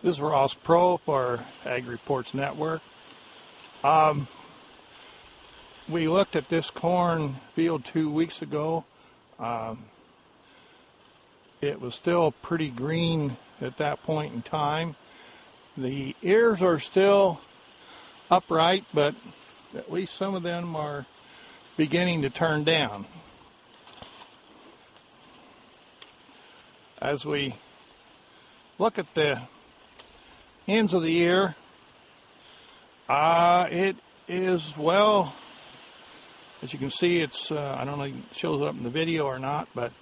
This is Prough for Ag Reports Network. We looked at this corn field 2 weeks ago. It was still pretty green at that point in time. The ears are still upright, but at least some of them are beginning to turn down. As we look at the ends of the ear, it is, well, as you can see, it's, I don't know if it shows up in the video or not, but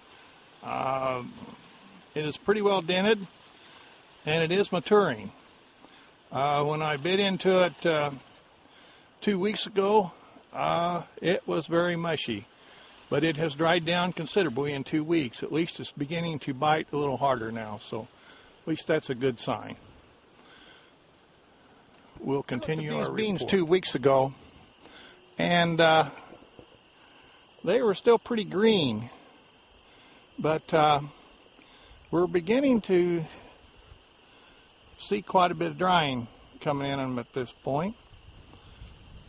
it is pretty well dented, and it is maturing. When I bit into it 2 weeks ago, it was very mushy, but it has dried down considerably in 2 weeks. At least it's beginning to bite a little harder now, so at least that's a good sign. We'll continue our report. Beans 2 weeks ago, and they were still pretty green, but we're beginning to see quite a bit of drying coming in them at this point.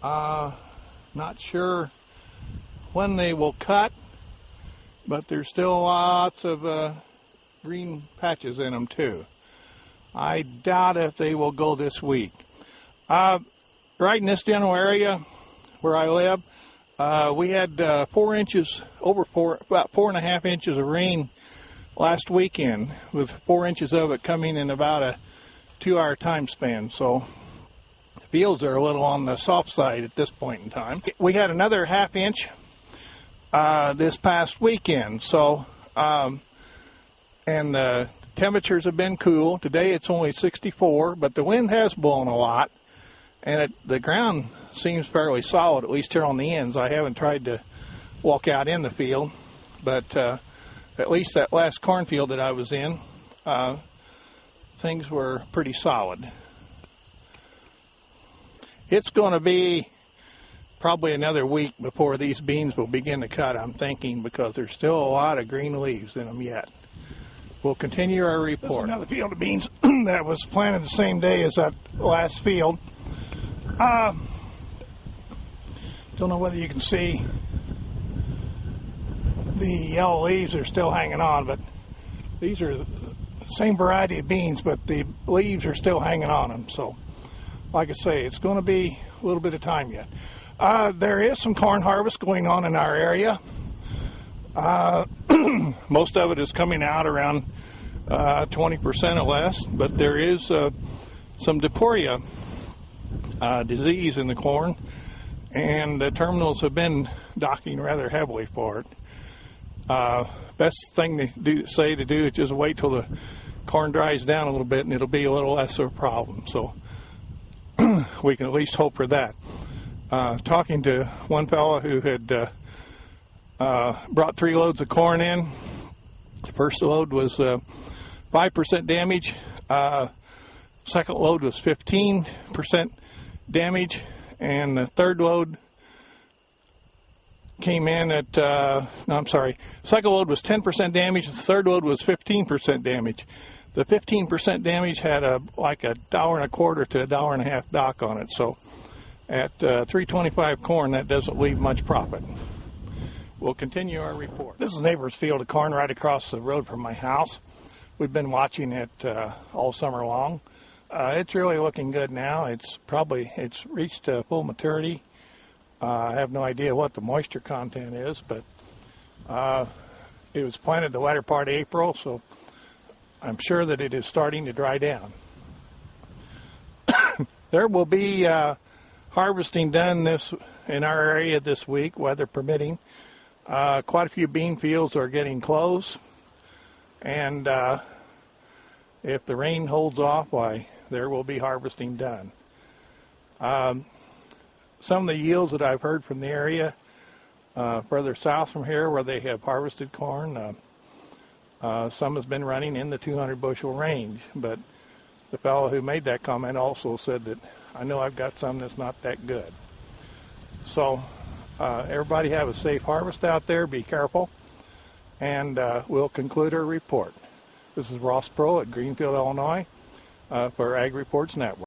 Not sure when they will cut, but there's still lots of green patches in them too. I doubt if they will go this week. Right in this general area where I live, we had 4 inches, about 4.5 inches of rain last weekend, with 4 inches of it coming in about a 2-hour time span. So the fields are a little on the soft side at this point in time. We had another 1/2 inch this past weekend. So, and the temperatures have been cool. Today it's only 64, but the wind has blown a lot. And the ground seems fairly solid, at least here on the ends. I haven't tried to walk out in the field, but at least that last cornfield that I was in, things were pretty solid. It's going to be probably another week before these beans will begin to cut, I'm thinking, because there's still a lot of green leaves in them yet. We'll continue our report. This is another field of beans that was planted the same day as that last field. Don't know whether you can see the yellow leaves are still hanging on, but these are the same variety of beans, but the leaves are still hanging on them. So, like I say, it's going to be a little bit of time yet. There is some corn harvest going on in our area. Most of it is coming out around 20% or less, but there is some diphtheria disease in the corn, and the terminals have been docking rather heavily for it. Best thing to do is just wait till the corn dries down a little bit, and it'll be a little less of a problem. So we can at least hope for that. Talking to one fellow who had brought 3 loads of corn in. The first load was 5% damage. Second load was 15% damage, and the third load came in at, second load was 10% damage, the third load was 15% damage. The 15% damage had like $1.25 to $1.50 dock on it, so at $3.25 corn, that doesn't leave much profit. We'll continue our report. This is a neighbor's field of corn right across the road from my house. We've been watching it all summer long. It's really looking good now. It's reached full maturity. I have no idea what the moisture content is, but it was planted the latter part of April, so I'm sure that it is starting to dry down. There will be harvesting done in our area this week, weather permitting. Quite a few bean fields are getting close, and if the rain holds off, why, there will be harvesting done. Some of the yields that I've heard from the area further south from here where they have harvested corn, some has been running in the 200 bushel range, but the fellow who made that comment also said that, I know I've got some that's not that good. So everybody have a safe harvest out there, be careful, and we'll conclude our report. This is Prough at Greenfield, Illinois. for Ag Reports Network.